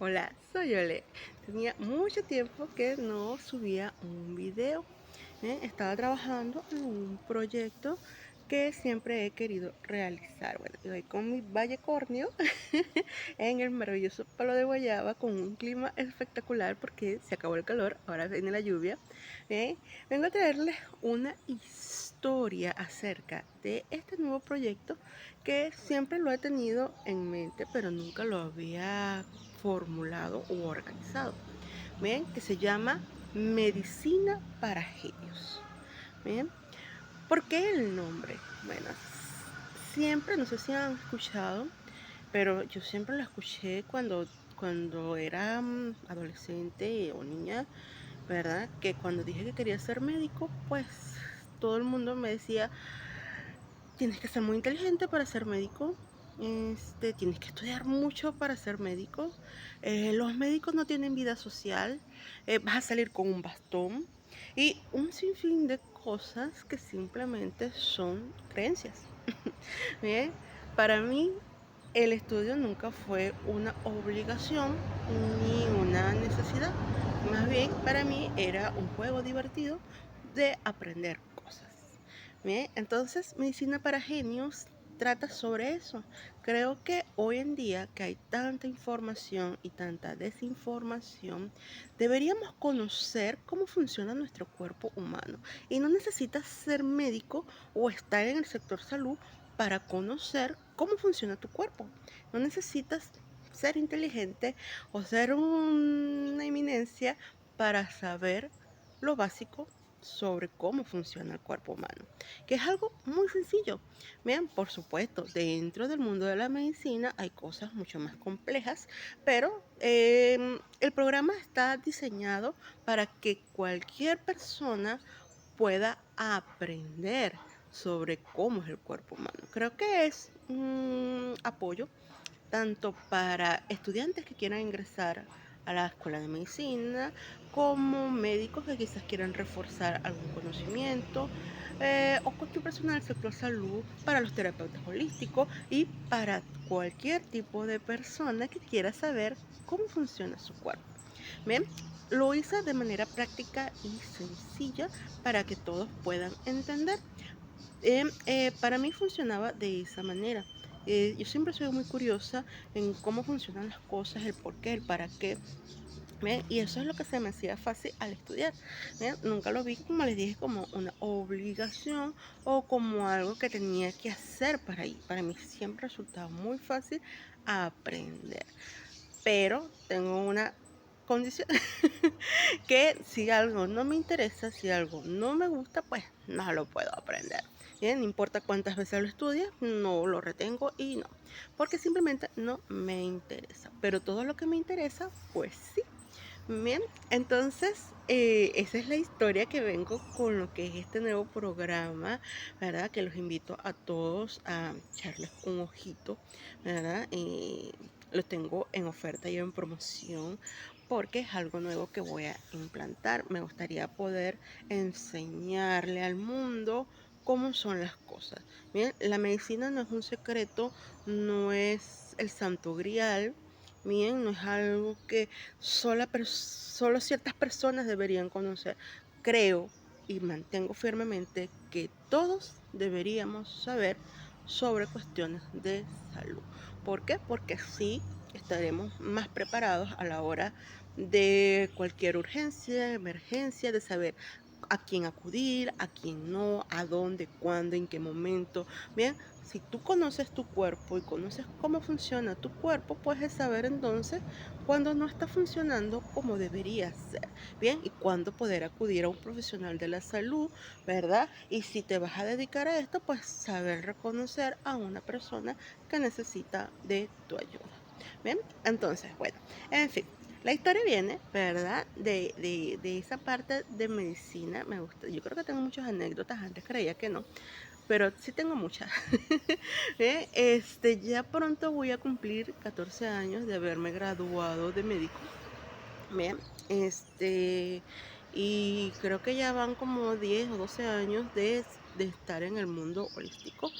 Hola, soy Ole. Tenía mucho tiempo que no subía un video. Estaba trabajando en un proyecto que siempre he querido realizar. Bueno, yo voy con mi valle córneo en el maravilloso Palo de Guayaba con un clima espectacular porque se acabó el calor, ahora viene la lluvia. ¿eh? Vengo a traerles una historia acerca de este nuevo proyecto que siempre lo he tenido en mente, pero nunca lo había formulado u organizado. Bien, que se llama Medicina para Genios. Bien, ¿por qué el nombre? Bueno, siempre, no sé si han escuchado, pero yo siempre lo escuché cuando era adolescente o niña, ¿verdad? Que cuando dije que quería ser médico, pues todo el mundo me decía, tienes que ser muy inteligente para ser médico. Tienes que estudiar mucho para ser médico. Los médicos no tienen vida social. Vas a salir con un bastón y un sinfín de cosas que simplemente son creencias. Bien, para mí el estudio nunca fue una obligación ni una necesidad. Más bien, para mí era un juego divertido de aprender cosas. Bien, entonces, Medicina para Genios trata sobre eso. Creo que hoy en día que hay tanta información y tanta desinformación, deberíamos conocer cómo funciona nuestro cuerpo humano. Y no necesitas ser médico o estar en el sector salud para conocer cómo funciona tu cuerpo. No necesitas ser inteligente o ser una eminencia para saber lo básico sobre cómo funciona el cuerpo humano, que es algo muy sencillo. Vean, por supuesto, dentro del mundo de la medicina hay cosas mucho más complejas, pero el programa está diseñado para que cualquier persona pueda aprender sobre cómo es el cuerpo humano. Creo que es un apoyo tanto para estudiantes que quieran ingresar a la escuela de medicina, como médicos que quizás quieran reforzar algún conocimiento, o cualquier persona del sector salud, para los terapeutas holísticos y para cualquier tipo de persona que quiera saber cómo funciona su cuerpo. Bien, lo hice de manera práctica y sencilla para que todos puedan entender. Para mí funcionaba de esa manera. Yo siempre soy muy curiosa en cómo funcionan las cosas, el por qué, el para qué. ¿Ve? Y eso es lo que se me hacía fácil al estudiar. ¿Ve? Nunca lo vi, como les dije, como una obligación o como algo que tenía que hacer para ir. Para mí siempre resultaba muy fácil aprender. Pero tengo una condición, que si algo no me interesa, si algo no me gusta, pues no lo puedo aprender. Bien, no importa cuántas veces lo estudie, no lo retengo y no, porque simplemente no me interesa. Pero todo lo que me interesa, pues sí. Bien, entonces esa es la historia que vengo con lo que es este nuevo programa, ¿verdad? Que los invito a todos a echarles un ojito, ¿verdad? Los tengo en oferta y en promoción porque es algo nuevo que voy a implantar. Me gustaría poder enseñarle al mundo cómo son las cosas. Bien, la medicina no es un secreto, no es el santo grial. Bien, no es algo que solo ciertas personas deberían conocer. Creo y mantengo firmemente que todos deberíamos saber sobre cuestiones de salud. ¿Por qué? Porque así estaremos más preparados a la hora de cualquier urgencia, emergencia, de saber a quién acudir, a quién no, a dónde, cuándo, en qué momento. Bien, si tú conoces tu cuerpo y conoces cómo funciona tu cuerpo, puedes saber entonces cuando no está funcionando como debería ser, ¿bien? Y cuándo poder acudir a un profesional de la salud, ¿verdad? Y si te vas a dedicar a esto, pues saber reconocer a una persona que necesita de tu ayuda, ¿bien? Entonces, bueno, en fin. La historia viene, ¿verdad? De esa parte de medicina. Me gusta. Yo creo que tengo muchas anécdotas. Antes creía que no, pero sí tengo muchas. Ya pronto voy a cumplir 14 años de haberme graduado de médico. Bien, y creo que ya van como 10 o 12 años de de estar en el mundo holístico,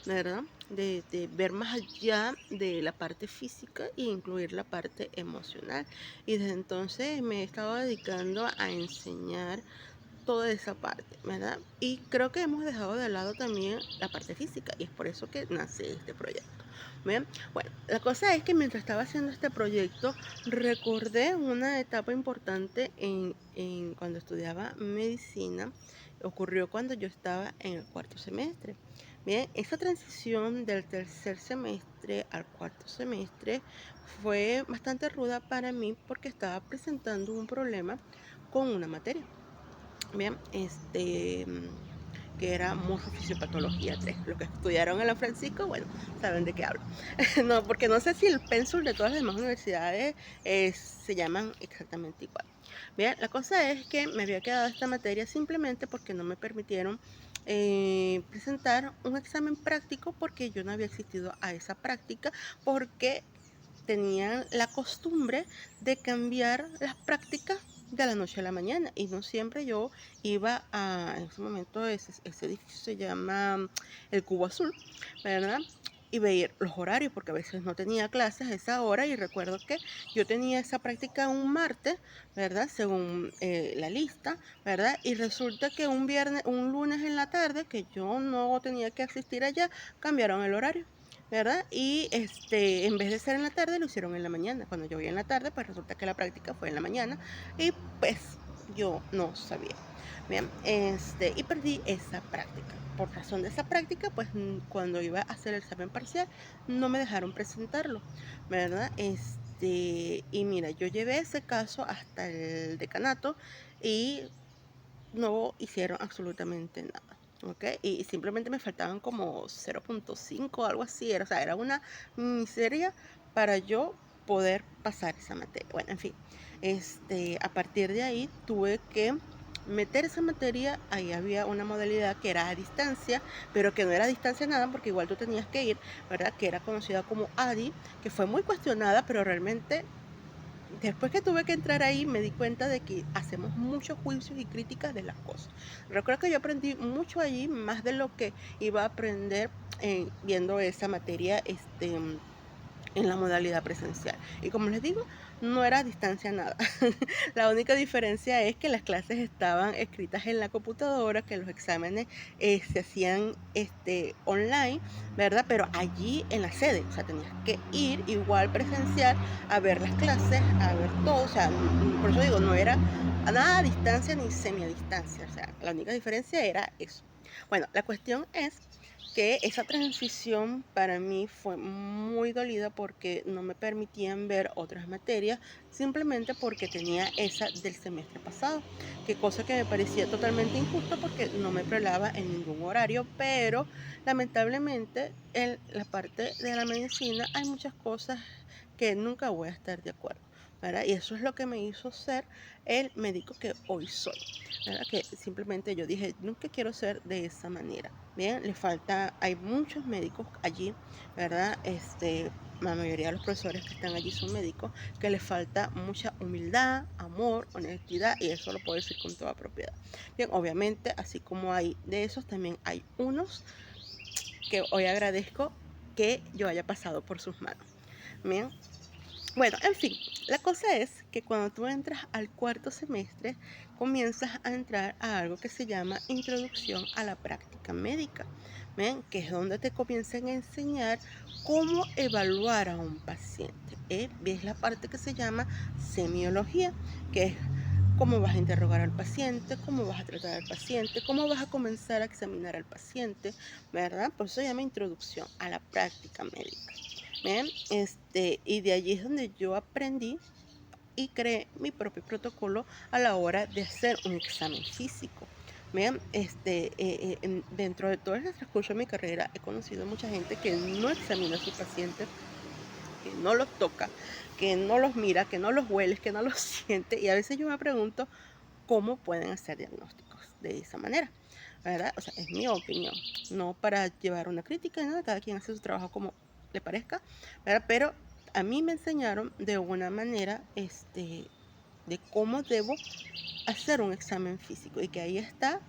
¿verdad? De ver más allá de la parte física e incluir la parte emocional. Y desde entonces me he estado dedicando a enseñar toda esa parte, ¿verdad? Y creo que hemos dejado de lado también la parte física y es por eso que nace este proyecto. ¿Bien? Bueno, la cosa es que mientras estaba haciendo este proyecto, recordé una etapa importante en cuando estudiaba medicina. Ocurrió cuando yo estaba en el cuarto semestre. Bien, esa transición del tercer semestre al cuarto semestre fue bastante ruda para mí porque estaba presentando un problema con una materia. Bien, que era morfofisiopatología 3. Los que estudiaron en la Francisco, bueno, saben de qué hablo. No, porque no sé si el pénsul de todas las demás universidades se llaman exactamente igual. Bien, la cosa es que me había quedado esta materia simplemente porque no me permitieron presentar un examen práctico porque yo no había asistido a esa práctica porque tenían la costumbre de cambiar las prácticas de la noche a la mañana y no siempre yo iba en ese momento ese edificio se llama el Cubo Azul, ¿verdad? Y veía los horarios porque a veces no tenía clases a esa hora y recuerdo que yo tenía esa práctica un martes, ¿verdad? Según la lista, ¿verdad? Y resulta que un lunes en la tarde que yo no tenía que asistir allá, cambiaron el horario. ¿Verdad? Y en vez de ser en la tarde, lo hicieron en la mañana. Cuando yo voy en la tarde, pues resulta que la práctica fue en la mañana y pues yo no sabía. Bien, y perdí esa práctica. Por razón de esa práctica, pues cuando iba a hacer el examen parcial, no me dejaron presentarlo, ¿verdad? Y mira, yo llevé ese caso hasta el decanato y no hicieron absolutamente nada. ¿Ok? Y simplemente me faltaban como 0,5, algo así. O sea, era una miseria para yo poder pasar esa materia. Bueno, en fin, a partir de ahí tuve que meter esa materia. Ahí había una modalidad que era a distancia, pero que no era a distancia nada, porque igual tú tenías que ir, ¿verdad? Que era conocida como ADI, que fue muy cuestionada, pero realmente después que tuve que entrar ahí, me di cuenta de que hacemos muchos juicios y críticas de las cosas. Recuerdo que yo aprendí mucho allí, más de lo que iba a aprender viendo esa materia en la modalidad presencial. Y como les digo, no era a distancia nada. La única diferencia es que las clases estaban escritas en la computadora, que los exámenes se hacían online, ¿verdad? Pero allí en la sede, o sea, tenías que ir igual presencial a ver las clases, a ver todo, o sea, por eso digo, no era a nada a distancia ni semi a distancia, o sea, la única diferencia era eso. Bueno, la cuestión es que esa transición para mí fue muy dolida porque no me permitían ver otras materias simplemente porque tenía esa del semestre pasado, que cosa que me parecía totalmente injusto porque no me prelaba en ningún horario, pero lamentablemente en la parte de la medicina hay muchas cosas que nunca voy a estar de acuerdo, ¿verdad? Y eso es lo que me hizo ser el médico que hoy soy, ¿verdad? Que simplemente yo dije, nunca quiero ser de esa manera. Bien, le falta, hay muchos médicos allí, ¿verdad? La mayoría de los profesores que están allí son médicos, que les falta mucha humildad, amor, honestidad, y eso lo puedo decir con toda propiedad. Bien, obviamente, así como hay de esos, también hay unos que hoy agradezco que yo haya pasado por sus manos. Bien, bueno, en fin, la cosa es que cuando tú entras al cuarto semestre, comienzas a entrar a algo que se llama Introducción a la Práctica Médica, ¿ven? Que es donde te comienzan a enseñar cómo evaluar a un paciente. ¿Ves la parte que se llama semiología, que es cómo vas a interrogar al paciente, cómo vas a tratar al paciente, cómo vas a comenzar a examinar al paciente, ¿verdad? Por eso se llama Introducción a la Práctica Médica. Bien, y de allí es donde yo aprendí y creé mi propio protocolo a la hora de hacer un examen físico. Bien, dentro de todo el transcurso de mi carrera he conocido mucha gente que no examina a sus pacientes, que no los toca, que no los mira, que no los huele, que no los siente. Y a veces yo me pregunto cómo pueden hacer diagnósticos de esa manera, ¿verdad? O sea, es mi opinión, no para llevar una crítica, nada, cada quien hace su trabajo como le parezca, ¿verdad? Pero a mí me enseñaron de una manera, de cómo debo hacer un examen físico y que ahí está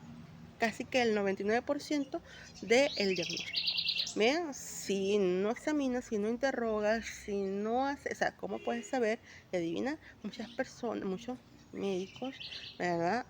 casi que el 99% del diagnóstico. Bien, si no examinas, si no interrogas, si no haces, o sea, ¿cómo puedes saber y adivinar? Muchas personas, muchos médicos, ¿verdad?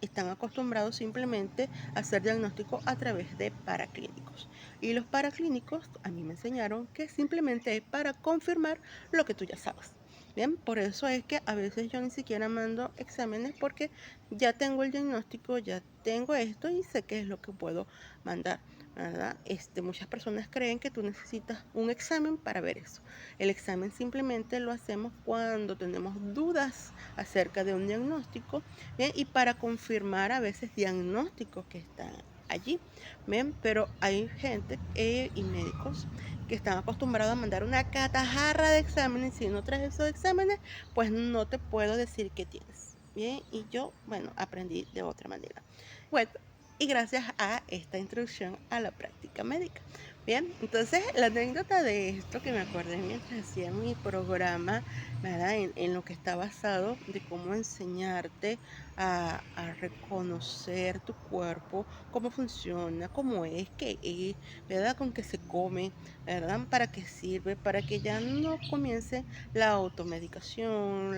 Están acostumbrados simplemente a hacer diagnóstico a través de paraclínicos. Y los paraclínicos, a mí me enseñaron que simplemente es para confirmar lo que tú ya sabes. Bien, por eso es que a veces yo ni siquiera mando exámenes porque ya tengo el diagnóstico, ya tengo esto y sé qué es lo que puedo mandar, ¿verdad? Muchas personas creen que tú necesitas un examen para ver eso. El examen simplemente lo hacemos cuando tenemos dudas acerca de un diagnóstico, ¿bien? Y para confirmar a veces diagnósticos que están allí, ¿bien? Pero hay gente y médicos que están acostumbrados a mandar una catajarra de exámenes. Si no traes esos exámenes, pues no te puedo decir qué tienes. Bien, y yo, bueno, aprendí de otra manera. Bueno, y gracias a esta introducción a la práctica médica. Bien, entonces la anécdota de esto que me acordé mientras hacía mi programa, ¿verdad? En lo que está basado de cómo enseñarte a reconocer tu cuerpo, cómo funciona, cómo es, qué es, ¿verdad? Con qué se come, ¿verdad? ¿Para qué sirve? Para que ya no comience la automedicación,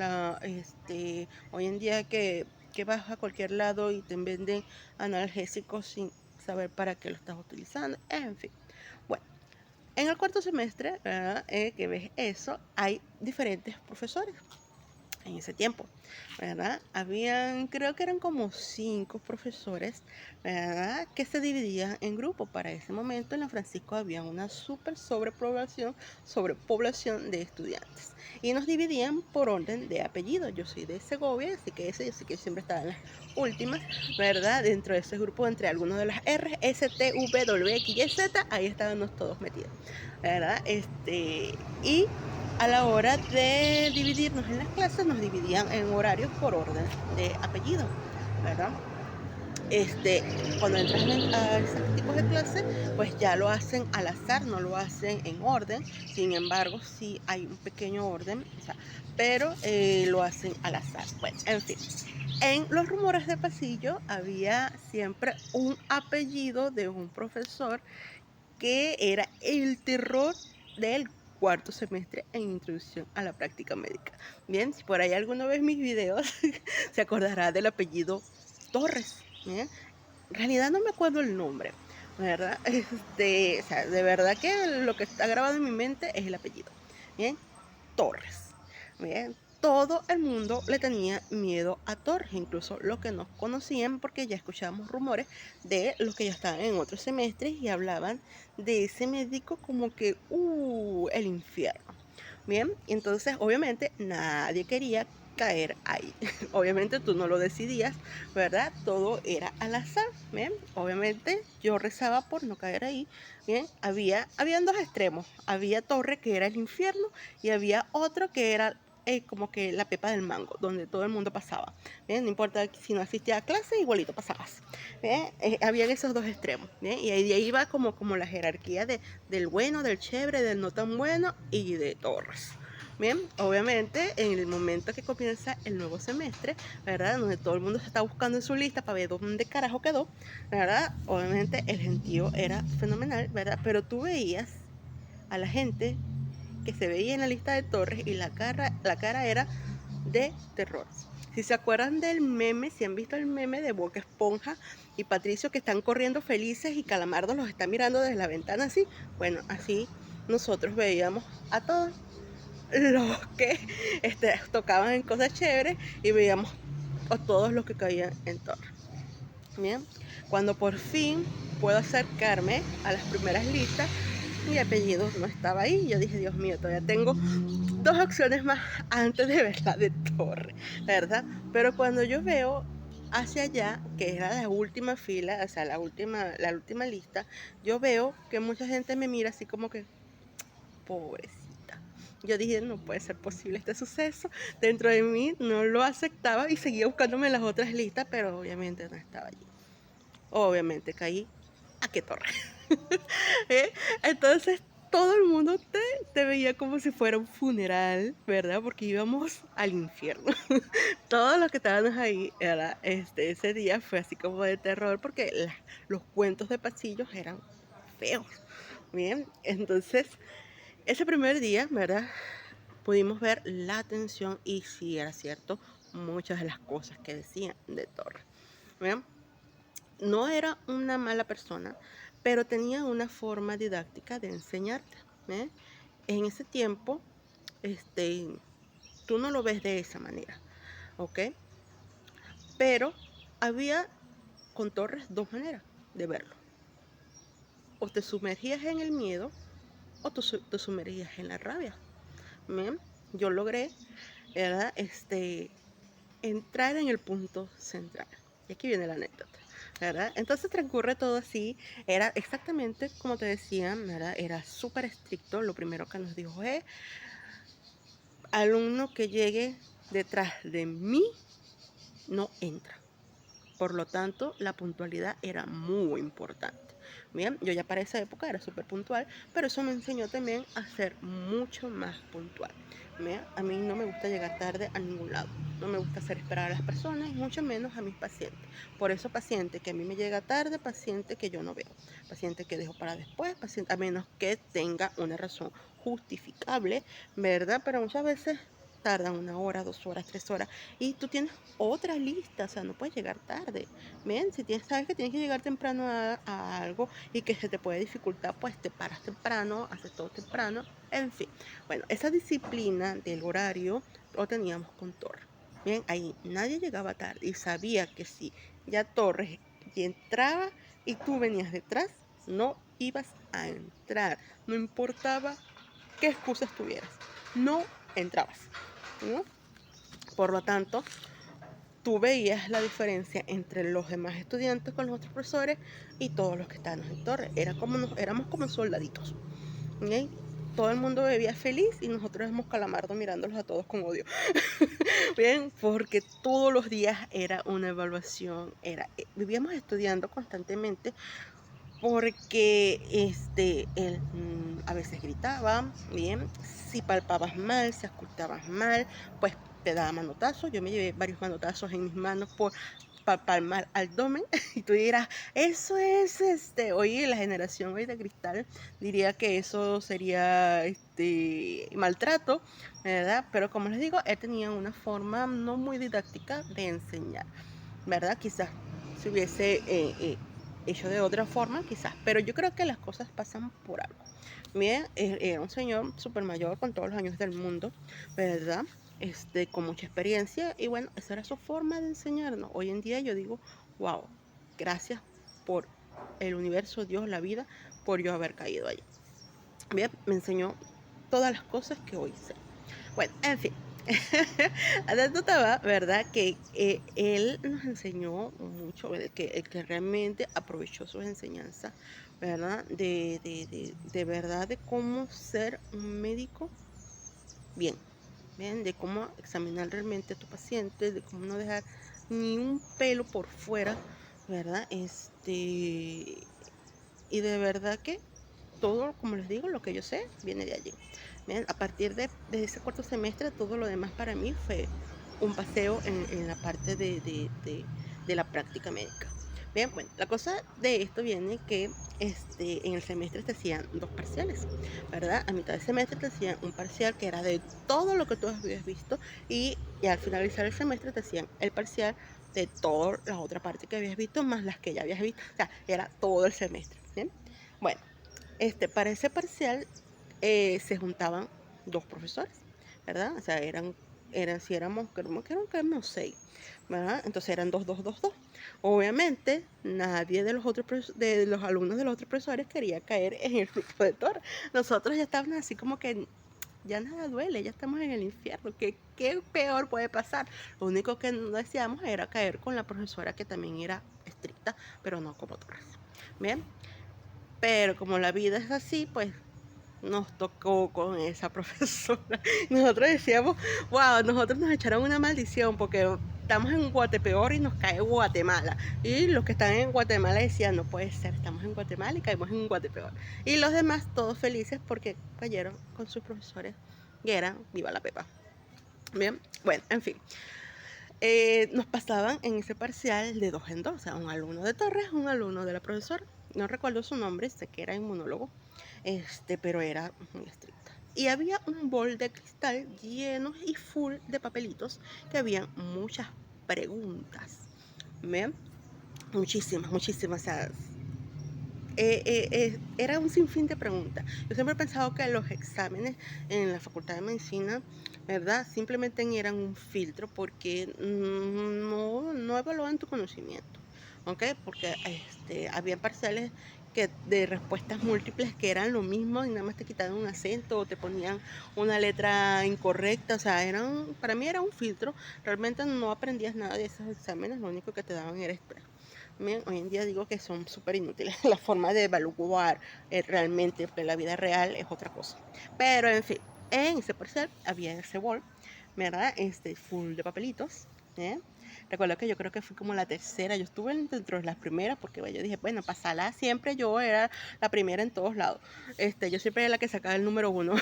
hoy en día que vas a cualquier lado y te venden analgésicos sin saber para qué lo estás utilizando, en fin. Bueno, en el cuarto semestre, ¿verdad? Que ves eso, hay diferentes profesores en ese tiempo, ¿verdad? Habían, creo que eran como 5 profesores, ¿verdad? Que se dividían en grupos. Para ese momento en la Francisco había una súper sobrepoblación de estudiantes. Y nos dividían por orden de apellido. Yo soy de Segovia, así que yo sé que siempre estaba en las últimas, ¿verdad? Dentro de ese grupo, entre algunos de las R, S, T, V, W, X, Y, Z, ahí estábamos todos metidos, ¿verdad? Y a la hora de dividirnos en las clases, nos dividían en horarios por orden de apellido, ¿verdad? Cuando entras a esos tipos de clases, pues ya lo hacen al azar, no lo hacen en orden. Sin embargo, sí hay un pequeño orden, o sea, pero lo hacen al azar. Bueno, en fin. En los rumores de pasillo había siempre un apellido de un profesor que era el terror del cuarto semestre en introducción a la práctica médica. Bien, si por ahí alguno ve mis videos, se acordará del apellido Torres. Bien, en realidad no me acuerdo el nombre, ¿verdad? O sea, de verdad que lo que está grabado en mi mente es el apellido. Bien, Torres. Bien, todo el mundo le tenía miedo a Torres, incluso los que nos conocían, porque ya escuchábamos rumores de los que ya estaban en otros semestres y hablaban de ese médico como que, el infierno. Bien, entonces obviamente nadie quería caer ahí. Obviamente tú no lo decidías, ¿verdad? Todo era al azar, ¿bien? Obviamente yo rezaba por no caer ahí, ¿bien? Habían dos extremos. Había Torre, que era el infierno, y había otro que era como que la pepa del mango, donde todo el mundo pasaba, ¿bien? No importa si no asistía a clase, igualito pasabas, ¿bien? Habían esos dos extremos, ¿bien? Y ahí de ahí va como la jerarquía del bueno, del chévere, del no tan bueno y de Torres. Bien, obviamente en el momento que comienza el nuevo semestre, ¿verdad? Donde todo el mundo se está buscando en su lista para ver dónde carajo quedó, ¿verdad? Obviamente el gentío era fenomenal, ¿verdad? Pero tú veías a la gente que se veía en la lista de Torres y la cara era de terror. Si se acuerdan del meme, si han visto el meme de Boca Esponja y Patricio que están corriendo felices y Calamardo los está mirando desde la ventana así, bueno, así nosotros veíamos a todos los que tocaban en cosas chéveres y veíamos a todos los que caían en torre. Bien, cuando por fin puedo acercarme a las primeras listas, mi apellido no estaba ahí. Yo dije, Dios mío, todavía tengo 2 opciones más antes de ver la de Torre, ¿verdad? Pero cuando yo veo hacia allá, que era la última fila, o sea, la última lista, yo veo que mucha gente me mira así como que, pobrecita. Yo dije, no puede ser posible este suceso. Dentro de mí no lo aceptaba y seguía buscándome en las otras listas, pero obviamente no estaba allí. Obviamente caí a qué torre. ¿Eh? Entonces todo el mundo te veía como si fuera un funeral, ¿verdad? Porque íbamos al infierno. Todos los que estábamos ahí, ¿verdad? Ese día fue así como de terror porque los cuentos de pasillos eran feos. Bien, entonces ese primer día, ¿verdad? Pudimos ver la atención y si era cierto, muchas de las cosas que decían de Torres. Bien, no era una mala persona, pero tenía una forma didáctica de enseñarte. ¿Eh? En ese tiempo, este, tú no lo ves de esa manera, ¿ok? Pero había con Torres dos maneras de verlo. O te sumergías en el miedo o te sumergías en la rabia. ¿Bien? Yo logré, ¿verdad? Entrar en el punto central. Y aquí viene la anécdota, ¿verdad? Entonces transcurre todo así. Era exactamente como te decía, ¿verdad? Era súper estricto. Lo primero que nos dijo es, alumno que llegue detrás de mí no entra. Por lo tanto, la puntualidad era muy importante. Bien, yo ya para esa época era súper puntual, pero eso me enseñó también a ser mucho más puntual. Bien, a mí no me gusta llegar tarde a ningún lado. No me gusta hacer esperar a las personas, mucho menos a mis pacientes. Por eso, paciente que a mí me llega tarde, paciente que yo no veo, paciente que dejo para después, paciente, a menos que tenga una razón justificable, ¿verdad? Pero muchas veces tardan 1 hora, 2 horas, 3 horas, y tú tienes otra lista, o sea, no puedes llegar tarde. Bien, si tienes, sabes que tienes que llegar temprano a algo y que se te puede dificultar, pues te paras temprano, haces todo temprano, en fin. Bueno, esa disciplina del horario lo teníamos con Torres. Bien, ahí nadie llegaba tarde y sabía que si ya Torres y entraba y tú venías detrás, no ibas a entrar, no importaba qué excusas tuvieras, no entrabas, ¿no? Por lo tanto, tú veías la diferencia entre los demás estudiantes con los otros profesores y todos los que estábamos en torre. Éramos como soldaditos. ¿Okay? Todo el mundo bebía feliz y nosotros éramos calamardo mirándolos a todos con odio. Bien, porque todos los días era una evaluación, vivíamos estudiando constantemente porque él a veces gritaba, bien, si palpabas mal, si ocultabas mal, pues te daba manotazos. Yo me llevé varios manotazos en mis manos por palpar mal abdomen y tú dirás, eso es hoy la generación hoy de cristal diría que eso sería maltrato, ¿verdad? Pero como les digo, él tenía una forma no muy didáctica de enseñar, ¿verdad? Quizás si hubiese hecho de otra forma, quizás, pero yo creo que las cosas pasan por algo. Bien, era un señor súper mayor con todos los años del mundo, ¿verdad? Con mucha experiencia y bueno, esa era su forma de enseñarnos. Hoy en día yo digo, wow, gracias por el universo, Dios, la vida, por yo haber caído allí. Bien, me enseñó todas las cosas que hoy sé. Bueno, en fin, anécdota va, ¿verdad? Que él nos enseñó mucho, el que realmente aprovechó sus enseñanzas, ¿verdad? De verdad, de cómo ser un médico bien, bien, de cómo examinar realmente a tu paciente, de cómo no dejar ni un pelo por fuera, ¿verdad? Y de verdad que todo, como les digo, lo que yo sé viene de allí. Bien, a partir de ese cuarto semestre, todo lo demás para mí fue un paseo en la parte de la práctica médica. Bien, bueno, la cosa de esto viene que en el semestre te hacían dos parciales, ¿verdad? A mitad del semestre te hacían un parcial que era de todo lo que tú habías visto y al finalizar el semestre te hacían el parcial de toda la otra parte que habías visto más las que ya habías visto. O sea, era todo el semestre, ¿bien? Bueno, para ese parcial se juntaban dos profesores, ¿verdad? O sea, si éramos, creo que éramos 6, ¿verdad? Entonces eran dos, dos, dos, dos. Obviamente, nadie de de los alumnos de los otros profesores quería caer en el grupo de Thor. Nosotros ya estábamos así como que ya nada duele, ya estamos en el infierno. ¿Qué peor puede pasar? Lo único que no deseamos era caer con la profesora que también era estricta, pero no como Torres. Bien, pero como la vida es así, pues nos tocó con esa profesora. Nosotros decíamos, wow, nosotros nos echaron una maldición porque estamos en Guatepeor y nos cae Guatemala. Y los que están en Guatemala decían, no puede ser, estamos en Guatemala y caemos en Guatepeor. Y los demás todos felices porque cayeron con sus profesores y eran viva la pepa. Bien, bueno, en fin. Nos pasaban en ese parcial de 2 en 2, o sea, un alumno de Torres, un alumno de la profesora. No recuerdo su nombre, sé que era inmunólogo, pero era muy estricta. Y había un bol de cristal lleno y full de papelitos que habían muchas preguntas. ¿Ven? Muchísimas, muchísimas. O sea, era un sinfín de preguntas. Yo siempre he pensado que los exámenes en la Facultad de Medicina, ¿verdad? Simplemente eran un filtro porque no evaluaban tu conocimiento, ¿ok? Porque había parciales de respuestas múltiples que eran lo mismo y nada más te quitaban un acento o te ponían una letra incorrecta. O sea, para mí era un filtro. Realmente no aprendías nada de esos exámenes, lo único que te daban era estrés. Hoy en día digo que son súper inútiles. La forma de evaluar realmente, porque la vida real es otra cosa. Pero en fin, en ese parcial había ese bol, ¿verdad? Full de papelitos. ¿eh? Recuerdo que yo creo que fui como la tercera. Yo estuve dentro de las primeras porque bueno, yo dije, bueno, pasarla siempre. Yo era la primera en todos lados. Yo siempre era la que sacaba el número uno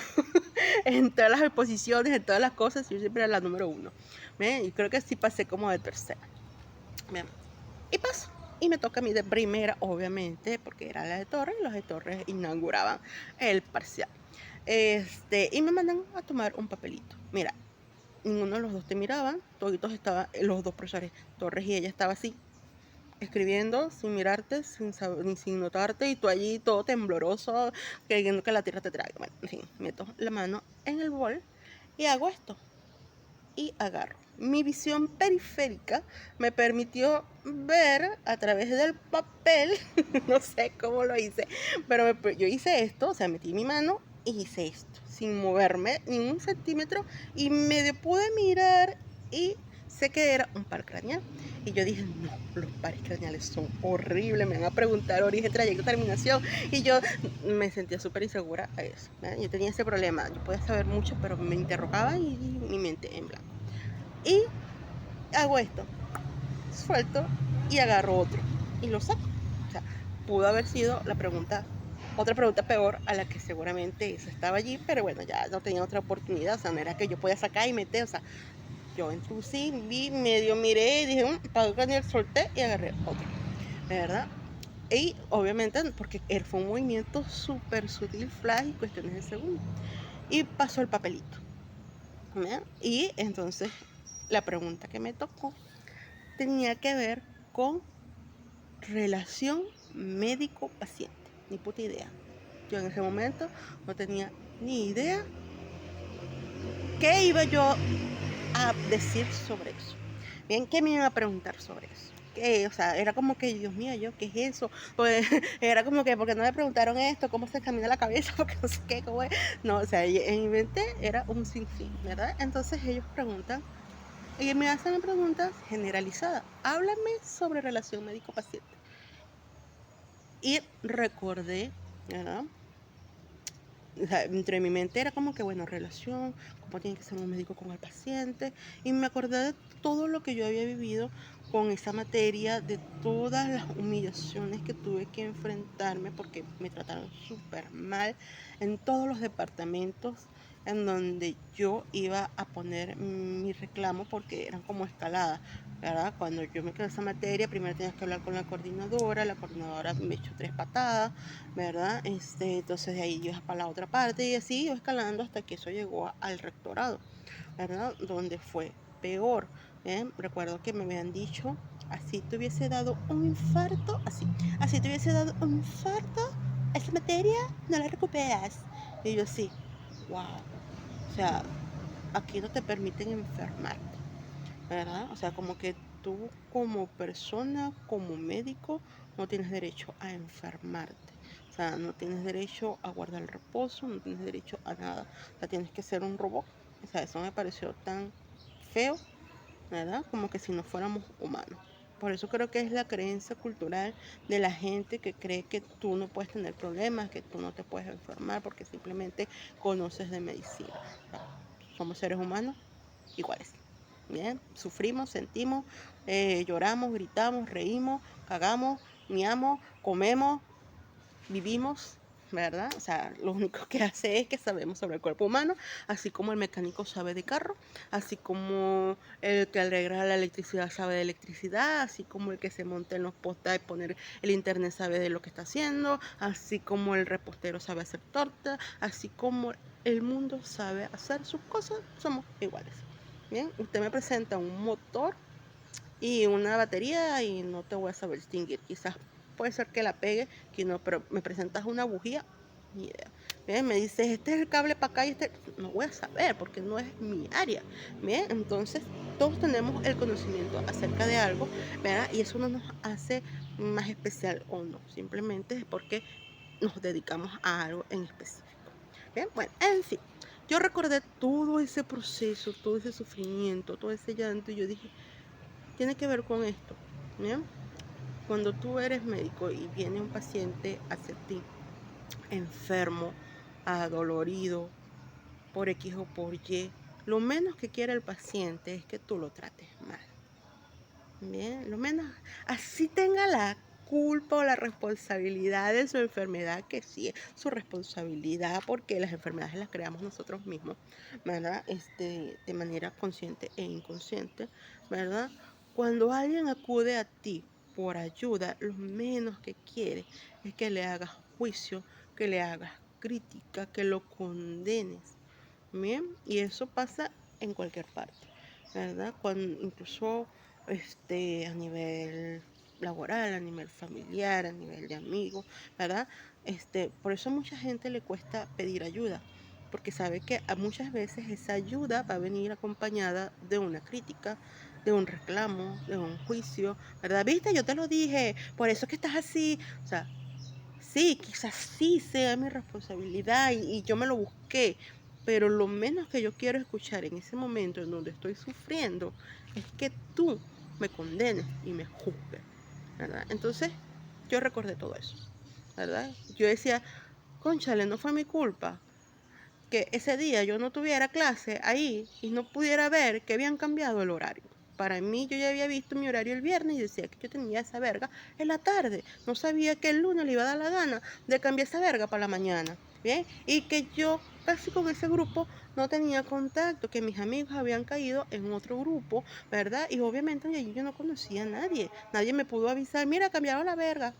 en todas las exposiciones, en todas las cosas. Yo siempre era la número uno. Y creo que sí pasé como de tercera. ¿Bien? Y paso. Y me toca a mí de primera, obviamente, porque era la de Torres, y los de Torres inauguraban el parcial. Y me mandan a tomar un papelito. Mira, ninguno de los dos te miraban, toditos estaban, los dos profesores, Torres y ella, estaba así, escribiendo sin mirarte, sin saber, ni sin notarte, y tú allí todo tembloroso, creyendo que la tierra te traga. Bueno, en fin, meto la mano en el bol y hago esto y agarro. Mi visión periférica me permitió ver a través del papel, no sé cómo lo hice, pero yo hice esto, o sea, metí mi mano y hice esto, sin moverme ni un centímetro, y medio pude mirar y sé que era un par craneal. Y yo dije, no, los pares craneales son horribles, me van a preguntar origen, trayecto, terminación. Y yo me sentía súper insegura a eso. Yo tenía ese problema, yo podía saber mucho, pero me interrogaba y mi mente en blanco. Y hago esto, suelto y agarro otro y lo saco. O sea, pudo haber sido otra pregunta peor a la que seguramente esa estaba allí, pero bueno, ya no tenía otra oportunidad. O sea, no era que yo podía sacar y meter. O sea, yo introducí, vi, medio miré y dije, para Daniel, solté y agarré otro, ¿verdad? Y obviamente, porque fue un movimiento súper sutil, flash y cuestiones de segundo. Y pasó el papelito. ¿verdad? Y entonces la pregunta que me tocó tenía que ver con relación médico-paciente. Ni puta idea. Yo en ese momento no tenía ni idea qué iba yo a decir sobre eso. Bien, ¿qué me iban a preguntar sobre eso? ¿Qué? O sea, era como que, Dios mío, ¿qué es eso? Pues era como que, ¿por qué no me preguntaron esto? ¿Cómo se camina la cabeza? Porque no sé qué, cómo es. No, o sea, en mi mente era un sinfín, ¿verdad? Entonces ellos preguntan, y me hacen preguntas generalizadas. Háblame sobre relación médico-paciente. Y recordé, ¿verdad? O sea, entre mi mente era como que, bueno, relación, cómo tiene que ser un médico con el paciente. Y me acordé de todo lo que yo había vivido con esa materia, de todas las humillaciones que tuve que enfrentarme porque me trataron súper mal en todos los departamentos en donde yo iba a poner mi reclamo porque eran como escaladas, ¿verdad? Cuando yo me quedé en esa materia, primero tenías que hablar con la coordinadora me echó 3 patadas, ¿verdad? Entonces de ahí ibas para la otra parte y así iba escalando hasta que eso llegó al rectorado, ¿verdad? Donde fue peor. Recuerdo que me habían dicho, así te hubiese dado un infarto, así te hubiese dado un infarto, esa materia no la recuperas. Y yo sí, wow, o sea, aquí no te permiten enfermarte, ¿verdad? O sea, como que tú como persona, como médico, no tienes derecho a enfermarte. O sea, no tienes derecho a guardar el reposo, no tienes derecho a nada. O sea, tienes que ser un robot. O sea, eso me pareció tan feo, ¿verdad? Como que si no fuéramos humanos. Por eso creo que es la creencia cultural de la gente que cree que tú no puedes tener problemas, que tú no te puedes enfermar porque simplemente conoces de medicina. O sea, somos seres humanos iguales. Bien, sufrimos, sentimos, lloramos, gritamos, reímos, cagamos, miamos, comemos, vivimos, ¿verdad? O sea, lo único que hace es que sabemos sobre el cuerpo humano, así como el mecánico sabe de carro, así como el que alegra la electricidad sabe de electricidad, así como el que se monta en los postes y poner el internet sabe de lo que está haciendo, así como el repostero sabe hacer torta, así como el mundo sabe hacer sus cosas, somos iguales. Bien, usted me presenta un motor y una batería y no te voy a saber distinguir. Quizás puede ser que la pegue, que no, pero me presentas una bujía, ni idea. Bien, me dices, este es el cable para acá y este, no voy a saber porque no es mi área. Bien, entonces todos tenemos el conocimiento acerca de algo, ¿verdad? Y eso no nos hace más especial o no, simplemente es porque nos dedicamos a algo en específico. Bien, bueno, en fin, yo recordé todo ese proceso, todo ese sufrimiento, todo ese llanto y yo dije, tiene que ver con esto. ¿Bien? Cuando tú eres médico y viene un paciente hacia ti, enfermo, adolorido, por X o por Y, lo menos que quiere el paciente es que tú lo trates mal. Bien, lo menos, así tenga la culpa o la responsabilidad de su enfermedad, que sí es su responsabilidad porque las enfermedades las creamos nosotros mismos, ¿verdad? De manera consciente e inconsciente, ¿verdad? Cuando alguien acude a ti por ayuda, lo menos que quiere es que le hagas juicio, que le hagas crítica, que lo condenes, ¿bien? Y eso pasa en cualquier parte, ¿verdad? Cuando incluso a nivel laboral, a nivel familiar, a nivel de amigos, ¿verdad? Por eso a mucha gente le cuesta pedir ayuda, porque sabe que a muchas veces esa ayuda va a venir acompañada de una crítica, de un reclamo, de un juicio, ¿verdad? Viste, yo te lo dije, por eso es que estás así, o sea, sí, quizás sí sea mi responsabilidad y yo me lo busqué, pero lo menos que yo quiero escuchar en ese momento en donde estoy sufriendo es que tú me condenes y me juzgues, ¿verdad? Entonces, yo recordé todo eso, ¿verdad? Yo decía, cónchale, no fue mi culpa que ese día yo no tuviera clase ahí y no pudiera ver que habían cambiado el horario. Para mí, yo ya había visto mi horario el viernes y decía que yo tenía esa verga en la tarde. No sabía que el lunes le iba a dar la gana de cambiar esa verga para la mañana. ¿Bien? Y que yo casi con ese grupo no tenía contacto, que mis amigos habían caído en otro grupo, ¿verdad? Y obviamente allí yo no conocía a nadie. Nadie me pudo avisar, mira, cambiaron la verga,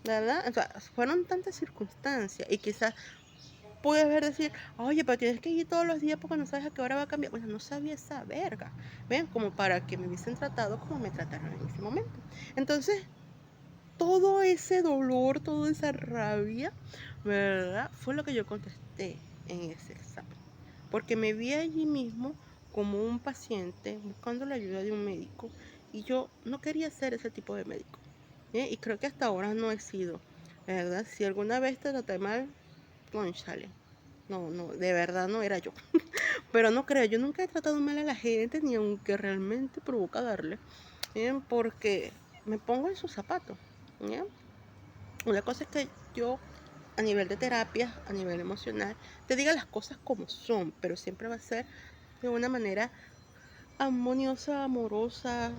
¿verdad? O sea, fueron tantas circunstancias y quizás pude ver decir, oye, pero tienes que ir todos los días porque no sabes a qué hora va a cambiar. Bueno, no sabía esa verga, ¿ven? Como para que me hubiesen tratado como me trataron en ese momento. Entonces, todo ese dolor, toda esa rabia, ¿verdad? Fue lo que yo contesté en ese examen. Porque me vi allí mismo como un paciente buscando la ayuda de un médico y yo no quería ser ese tipo de médico. ¿Bien? Y creo que hasta ahora no he sido, ¿verdad? Si alguna vez te traté mal, cónchale, no, no, de verdad no era yo. Pero no creo, yo nunca he tratado mal a la gente, ni aunque realmente provoca darle, ¿bien? Porque me pongo en sus zapatos, ¿bien? Una cosa es que yo, a nivel de terapia, a nivel emocional, te diga las cosas como son, pero siempre va a ser de una manera armoniosa, amorosa,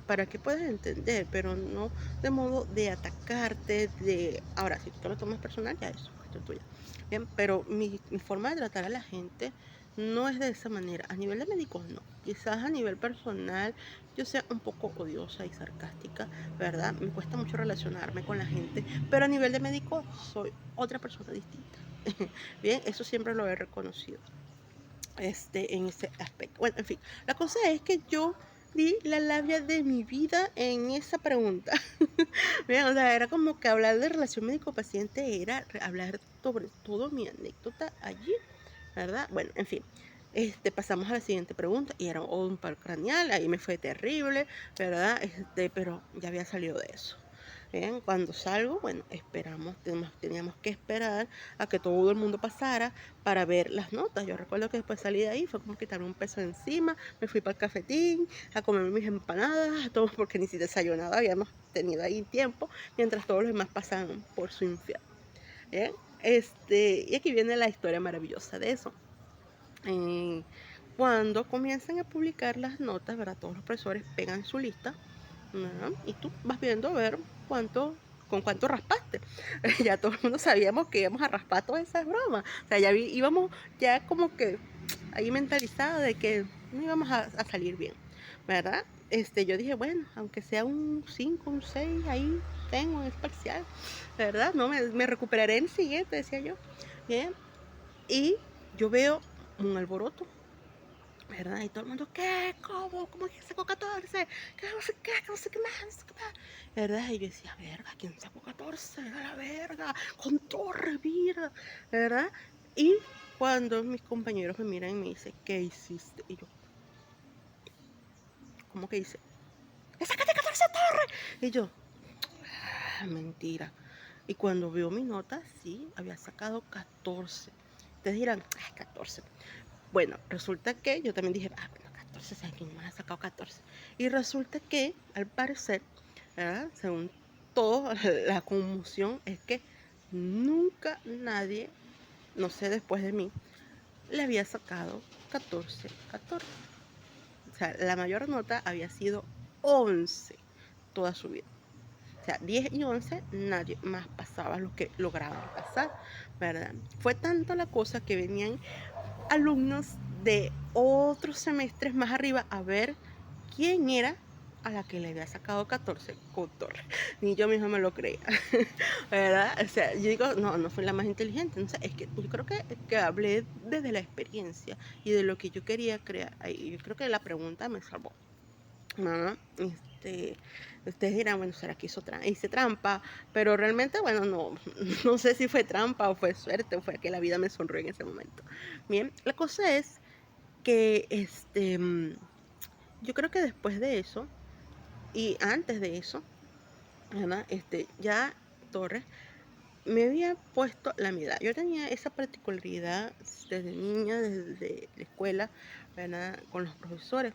para que puedas entender, pero no de modo de atacarte, de... Ahora, si tú te lo tomas personal, ya eso es cuestión tuya. Bien, pero mi forma de tratar a la gente no es de esa manera. A nivel de médicos, no. Quizás a nivel personal yo sea un poco odiosa y sarcástica, ¿verdad? Me cuesta mucho relacionarme con la gente, pero a nivel de médico soy otra persona distinta. Bien, eso siempre lo he reconocido en ese aspecto. Bueno, en fin, la cosa es que yo di la labia de mi vida en esa pregunta. Bien, o sea, era como que hablar de relación médico-paciente era hablar sobre todo mi anécdota allí, ¿verdad? Bueno, en fin. Pasamos a la siguiente pregunta y era un par craneal, ahí me fue terrible, ¿verdad? Pero ya había salido de eso. Bien, cuando salgo, bueno, teníamos que esperar a que todo el mundo pasara para ver las notas. Yo recuerdo que después salí de ahí, fue como quitarme un peso encima, me fui para el cafetín a comer mis empanadas, a todo porque ni si desayunado habíamos tenido ahí tiempo, mientras todos los demás pasaban por su infierno. Bien, y aquí viene la historia maravillosa de eso. Eh, cuando comienzan a publicar las notas, ¿verdad? Todos los profesores pegan su lista, ¿no? Y tú vas viendo a ver con cuánto raspaste. Ya todo el mundo sabíamos que íbamos a raspar todas esas bromas. O sea, ya íbamos ya como que ahí mentalizada de que no íbamos a salir bien, ¿verdad? Yo dije, bueno, aunque sea un 5 un 6 ahí tengo en el parcial, ¿verdad? No, me recuperaré en el siguiente, decía yo. Bien, y yo veo un alboroto, ¿verdad? Y todo el mundo, ¿qué? ¿Cómo? ¿Cómo que sacó 14? ¿Qué no sé qué? ¿Qué no sé qué más? No sé qué más. ¿Verdad? Y yo decía, verga, ¿quién sacó 14? A la verga, con torre, mira, ¿verdad? Y cuando mis compañeros me miran y me dicen, ¿qué hiciste? Y yo, ¿cómo que hice? ¡Le sacaste 14 torres! Y yo, mentira. Y cuando veo mi nota, sí, había sacado 14. Ustedes dirán, ay, 14. Bueno, resulta que yo también dije, bueno, 14, ¿sabes quién más ha sacado 14? Y resulta que, al parecer, ¿verdad? Según todo, la conmoción es que nunca nadie, no sé, después de mí, le había sacado 14, 14. O sea, la mayor nota había sido 11 toda su vida. O sea, 10 y 11 nadie más pasaba lo que lograban pasar, ¿verdad? Fue tanto la cosa que venían alumnos de otros semestres más arriba a ver quién era a la que le había sacado 14 con torre. Ni yo misma me lo creía, ¿verdad? O sea, yo digo, no, no fui la más inteligente. O sea, es que yo creo que hablé desde la experiencia y de lo que yo quería crear. Y yo creo que la pregunta me salvó. ¿No? Ustedes dirán, bueno, ¿será que hice trampa? Pero realmente, bueno, no, no sé si fue trampa o fue suerte o fue que la vida me sonrió en ese momento. Bien, la cosa es que yo creo que después de eso y antes de eso, ¿verdad? Ya Torres me había puesto la mirada. Yo tenía esa particularidad desde niña, desde la escuela, ¿verdad? Con los profesores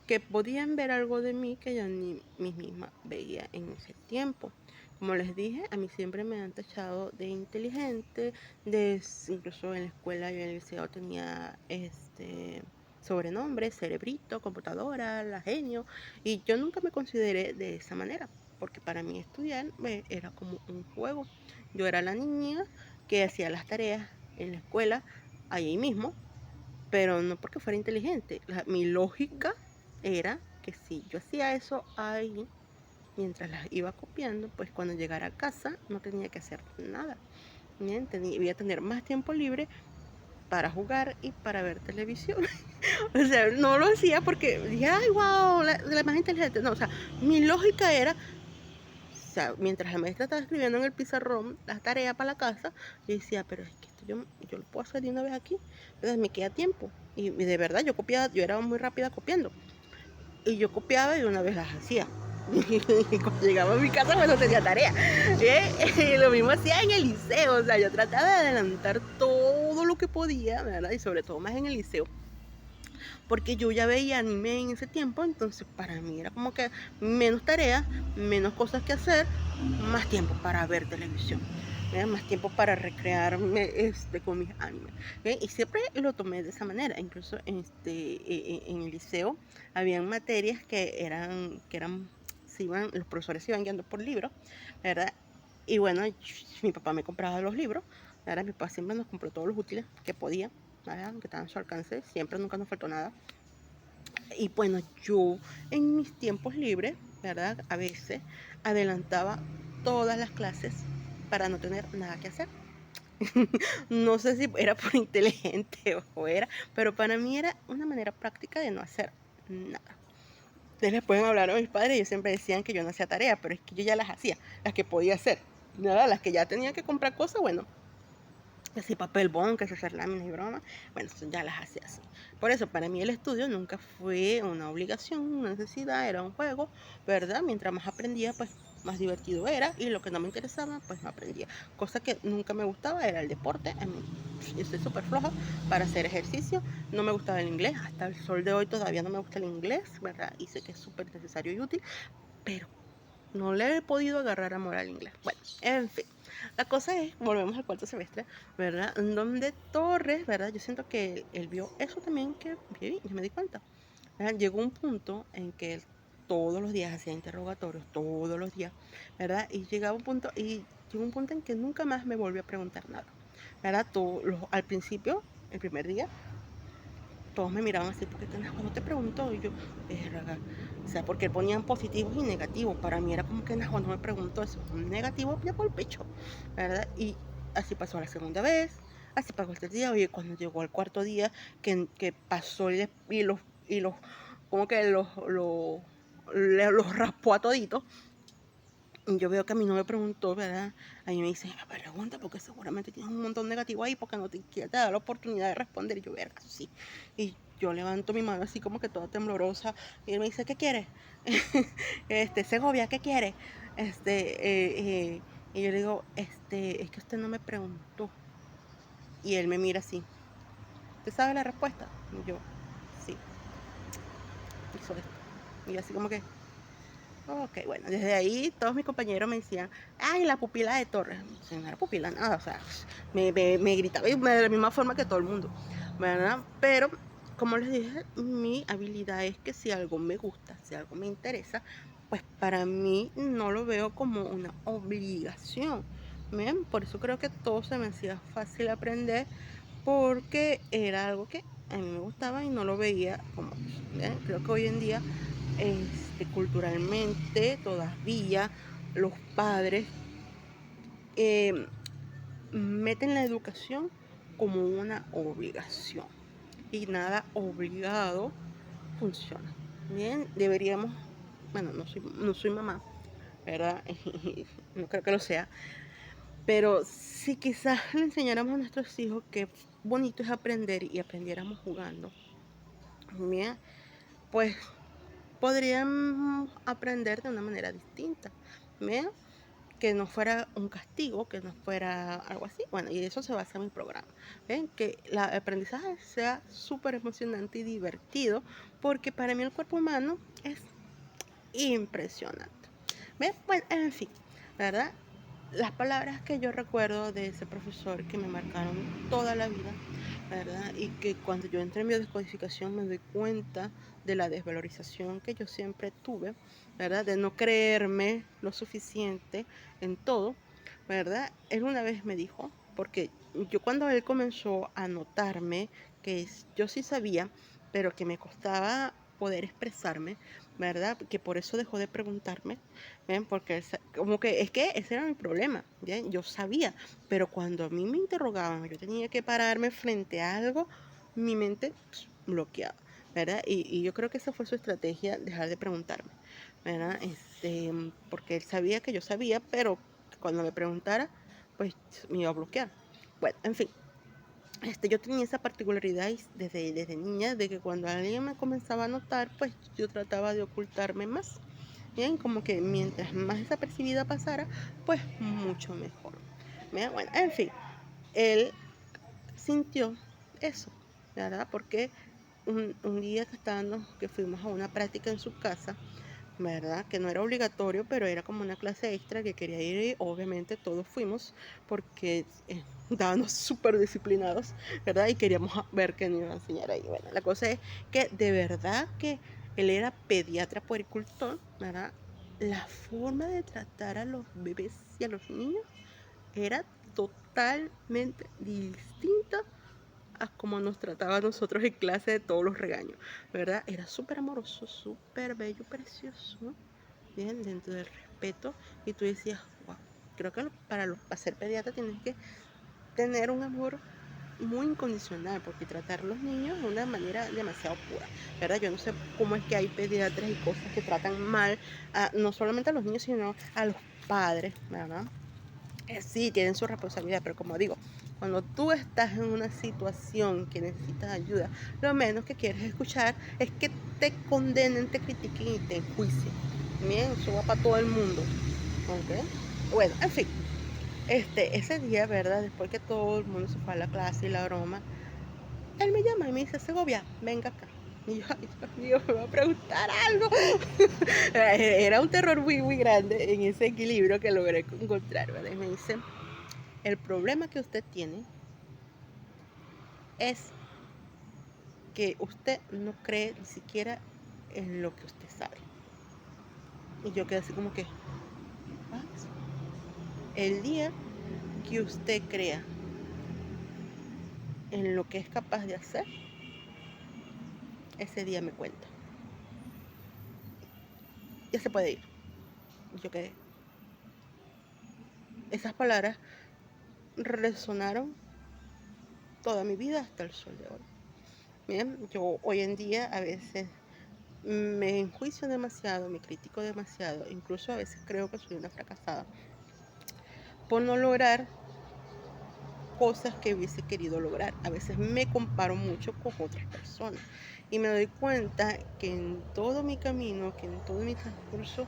que podían ver algo de mí que yo ni misma veía en ese tiempo. Como les dije, a mí siempre me han tachado de inteligente, incluso en la escuela yo en el liceo tenía sobrenombre, cerebrito, computadora, la genio, y yo nunca me consideré de esa manera, porque para mí estudiar era como un juego. Yo era la niña que hacía las tareas en la escuela, allí mismo, pero no porque fuera inteligente. Mi lógica era que si yo hacía eso ahí, mientras las iba copiando, pues cuando llegara a casa no tenía que hacer nada. Bien, iba a tener más tiempo libre para jugar y para ver televisión. O sea, no lo hacía porque dije, ay, wow, la más inteligente. No, o sea, mi lógica era, o sea, mientras la maestra estaba escribiendo en el pizarrón las tareas para la casa, yo decía, pero es que esto yo lo puedo hacer de una vez aquí. Entonces me queda tiempo. Y de verdad yo copiaba, yo era muy rápida copiando. Y yo copiaba y de una vez las hacía. Y cuando llegaba a mi casa, bueno, tenía tarea. Y lo mismo hacía en el liceo. O sea, yo trataba de adelantar todo lo que podía, ¿verdad? Y sobre todo más en el liceo, porque yo ya veía anime en ese tiempo, entonces para mí era como que menos tareas, menos cosas que hacer, más tiempo para ver televisión, más tiempo para recrearme con mis animes. Y siempre lo tomé de esa manera. Incluso en el liceo habían materias que eran los profesores se iban guiando por libros, ¿verdad? Y bueno, mi papá me compraba los libros, ¿verdad? Mi papá siempre nos compró todos los útiles que podía, ¿verdad? Que estaban a su alcance, siempre, nunca nos faltó nada. Y bueno, yo en mis tiempos libres, ¿verdad? A veces adelantaba todas las clases para no tener nada que hacer. No sé si era por inteligente o era, pero para mí era una manera práctica de no hacer nada. Ustedes les pueden hablar a mis padres, ellos siempre decían que yo no hacía tarea, pero es que yo ya las hacía, las que podía hacer. Nada, las que ya tenía que comprar cosas, bueno, así papel bond, que es hacer láminas y broma, bueno, eso ya las hacía así. Por eso para mí el estudio nunca fue una obligación, una necesidad, era un juego, ¿verdad? Mientras más aprendía, pues más divertido era, y lo que no me interesaba, pues no aprendía. Cosa que nunca me gustaba era el deporte. A mí, yo soy súper floja para hacer ejercicio, no me gustaba el inglés, hasta el sol de hoy todavía no me gusta el inglés, ¿verdad? Y sé que es súper necesario y útil, pero no le he podido agarrar amor al inglés. Bueno, en fin. La cosa es, volvemos al cuarto semestre, ¿verdad? En donde Torres, ¿verdad? Yo siento que él vio eso también que viví, yo me di cuenta. ¿Verdad? Llegó un punto en que él todos los días hacía interrogatorios, todos los días, ¿verdad? Y llegó un punto en que nunca más me volvió a preguntar nada, ¿verdad? Al principio, el primer día, todos me miraban así, porque cuando te preguntó, y yo, verga, o sea, porque ponían positivos y negativos, para mí era como que cuando me preguntó eso, un negativo ya por el pecho, ¿verdad? Y así pasó la segunda vez, así pasó el tercer día, oye, cuando llegó al cuarto día, que pasó y los, como que los raspó a toditos, yo veo que a mí no me preguntó, ¿verdad? A mí me dice, me pregunta porque seguramente tienes un montón negativo ahí porque no te da la oportunidad de responder. Y yo, verga, sí. Y yo levanto mi mano así como que toda temblorosa. Y él me dice, ¿qué quieres? Segovia, ¿qué quiere? Y yo le digo, es que usted no me preguntó. Y él me mira así, ¿usted sabe la respuesta? Y yo, sí, hizo esto. Y yo así como que, ok, bueno, desde ahí todos mis compañeros me decían, ay, la pupila de Torres. O sea, no era pupila, nada, o sea, me gritaba de la misma forma que todo el mundo, ¿verdad? Pero, como les dije, mi habilidad es que si algo me gusta, si algo me interesa, pues para mí no lo veo como una obligación, ¿ven? Por eso creo que todo se me hacía fácil aprender, porque era algo que a mí me gustaba y no lo veía como, ¿ven? Creo que hoy en día culturalmente todavía los padres eh, meten la educación como una obligación y nada obligado funciona. Bien, deberíamos, bueno, no soy mamá, ¿verdad? No creo que lo sea, pero si quizás le enseñáramos a nuestros hijos qué bonito es aprender y aprendiéramos jugando, bien, pues podrían aprender de una manera distinta, ¿bien? Que no fuera un castigo, que no fuera algo así. Bueno, y eso se basa en mi programa. ¿Ven? Que el aprendizaje sea súper emocionante y divertido, porque para mí el cuerpo humano es impresionante. ¿Ven? Bueno, en fin, ¿verdad? Las palabras que yo recuerdo de ese profesor que me marcaron toda la vida, ¿verdad? Y que cuando yo entré en biodescodificación me doy cuenta de la desvalorización que yo siempre tuve, ¿verdad? De no creerme lo suficiente en todo, ¿verdad? Él una vez me dijo, porque yo cuando él comenzó a notarme que yo sí sabía, pero que me costaba poder expresarme, ¿verdad? Que por eso dejó de preguntarme, ¿ven? Porque como que es que ese era mi problema, ¿bien? Yo sabía, pero cuando a mí me interrogaban, yo tenía que pararme frente a algo, mi mente bloqueaba, ¿verdad? Y yo creo que esa fue su estrategia, dejar de preguntarme, ¿verdad? Porque él sabía que yo sabía, pero cuando me preguntara, pues me iba a bloquear. Bueno, en fin. Yo tenía esa particularidad desde niña, de que cuando alguien me comenzaba a notar, pues yo trataba de ocultarme más. Bien, como que mientras más desapercibida pasara, pues mucho mejor. Bien, bueno, en fin, él sintió eso, ¿verdad? Porque un día que fuimos a una práctica en su casa, ¿verdad? Que no era obligatorio, pero era como una clase extra que quería ir y obviamente todos fuimos porque estábamos súper disciplinados, ¿verdad? Y queríamos ver qué nos iba a enseñar ahí. Bueno, la cosa es que de verdad que él era pediatra puericultor, ¿verdad? La forma de tratar a los bebés y a los niños era totalmente distinta a como nos trataba a nosotros en clase de todos los regaños, ¿verdad? Era súper amoroso, súper bello, precioso, bien, dentro del respeto, y tú decías, wow, creo que para ser pediatra tienes que tener un amor muy incondicional, porque tratar a los niños de una manera demasiado pura, ¿verdad? Yo no sé cómo es que hay pediatras y cosas que tratan mal, no solamente a los niños, sino a los padres, ¿verdad? Sí, tienen su responsabilidad, pero como digo, cuando tú estás en una situación que necesitas ayuda, lo menos que quieres escuchar es que te condenen, te critiquen y te enjuicien. Bien, eso va para todo el mundo. ¿Ok? Bueno, en fin, ese día, ¿verdad? Después que todo el mundo se fue a la clase y la broma, él me llama y me dice, Segovia, venga acá. Y yo, ay, Dios mío, me va a preguntar algo. Era un terror muy, muy grande en ese equilibrio que logré encontrar, ¿verdad? Y me dice, El problema que usted tiene es que usted no cree ni siquiera en lo que usted sabe. Y yo quedé así como que, ¿what? El día que usted crea en lo que es capaz de hacer, ese día me cuenta. Ya se puede ir. Y yo quedé. Esas palabras resonaron toda mi vida hasta el sol de hoy. Bien, yo hoy en día a veces me enjuicio demasiado, me critico demasiado, incluso a veces creo que soy una fracasada por no lograr cosas que hubiese querido lograr. A veces me comparo mucho con otras personas y me doy cuenta que en todo mi camino, que en todo mi transcurso,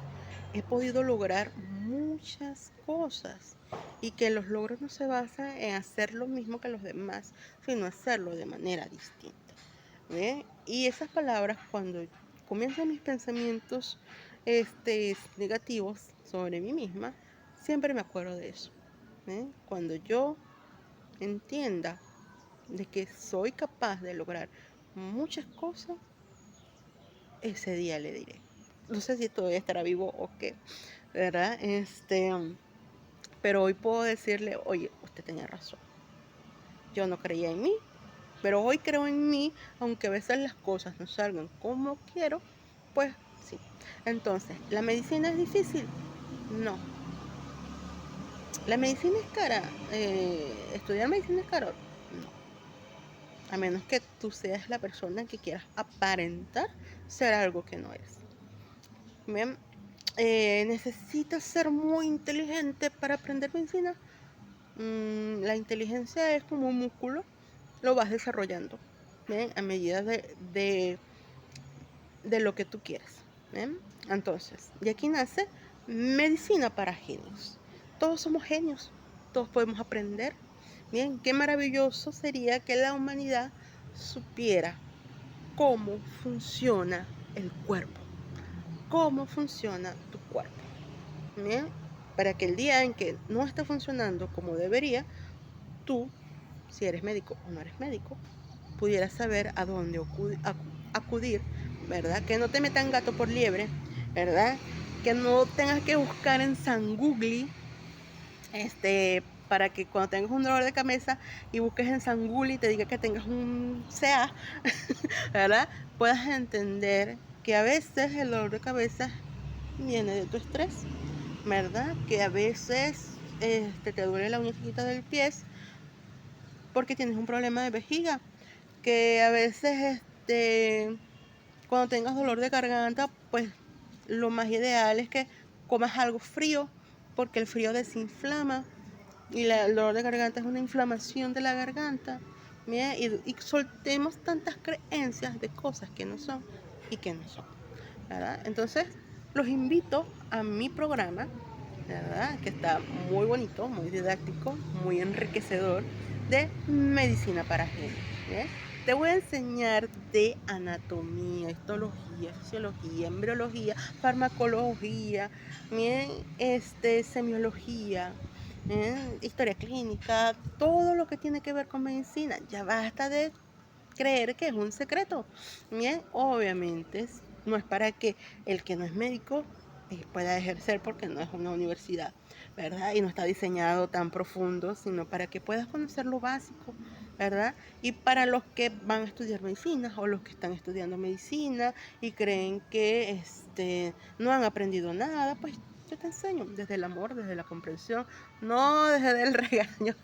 he podido lograr muchas cosas y que los logros no se basan en hacer lo mismo que los demás, sino hacerlo de manera distinta. ¿Ve? Y esas palabras, cuando comienzan mis pensamientos negativos sobre mí misma, siempre me acuerdo de eso. ¿Ve? Cuando yo entienda de que soy capaz de lograr muchas cosas, ese día le diré. No sé si todavía estará vivo o qué, ¿verdad? Pero hoy puedo decirle, oye, usted tenía razón. Yo no creía en mí, pero hoy creo en mí, aunque a veces las cosas no salgan como quiero, pues sí. Entonces, ¿la medicina es difícil? No. ¿La medicina es cara? ¿Estudiar medicina es caro? No. A menos que tú seas la persona que quieras aparentar ser algo que no eres. Bien, ¿necesitas ser muy inteligente para aprender medicina? La inteligencia es como un músculo, lo vas desarrollando, ¿bien? A medida de lo que tú quieres. ¿Bien? Entonces, de aquí nace medicina para genios. Todos somos genios, todos podemos aprender. Bien, qué maravilloso sería que la humanidad supiera cómo funciona el cuerpo, cómo funciona tu cuerpo. ¿Bien? Para que el día en que no esté funcionando como debería, tú, si eres médico o no eres médico, pudieras saber a dónde acudir, ¿verdad? Que no te metan gato por liebre, ¿verdad? Que no tengas que buscar en San Google, para que cuando tengas un dolor de cabeza y busques en San Google y te diga que tengas un CA, ¿verdad? Puedas entender que a veces el dolor de cabeza viene de tu estrés, ¿verdad? Que a veces te duele la uña chiquita del pie porque tienes un problema de vejiga, que a veces cuando tengas dolor de garganta, pues lo más ideal es que comas algo frío, porque el frío desinflama y el dolor de garganta es una inflamación de la garganta. Y soltemos tantas creencias de cosas que no son y que no son, ¿verdad? Entonces, los invito a mi programa, ¿verdad? Que está muy bonito, muy didáctico, muy enriquecedor, de medicina para genios. Te voy a enseñar de anatomía, histología, fisiología, embriología, farmacología, bien, semiología, historia clínica, todo lo que tiene que ver con medicina. Ya basta de creer que es un secreto. Bien, obviamente no es para que el que no es médico pueda ejercer, porque no es una universidad, ¿verdad? Y no está diseñado tan profundo, sino para que puedas conocer lo básico, ¿verdad? Y para los que van a estudiar medicina o los que están estudiando medicina y creen que no han aprendido nada, pues yo te enseño desde el amor, desde la comprensión, no desde el regaño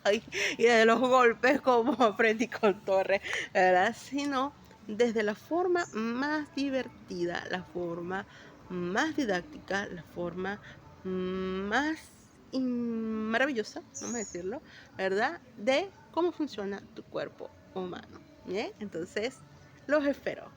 y desde los golpes como aprendí con Torres, ¿verdad? Sino desde la forma más divertida, la forma más didáctica, la forma más maravillosa, vamos a decirlo, ¿verdad? De cómo funciona tu cuerpo humano. ¿Bien? Entonces, los espero.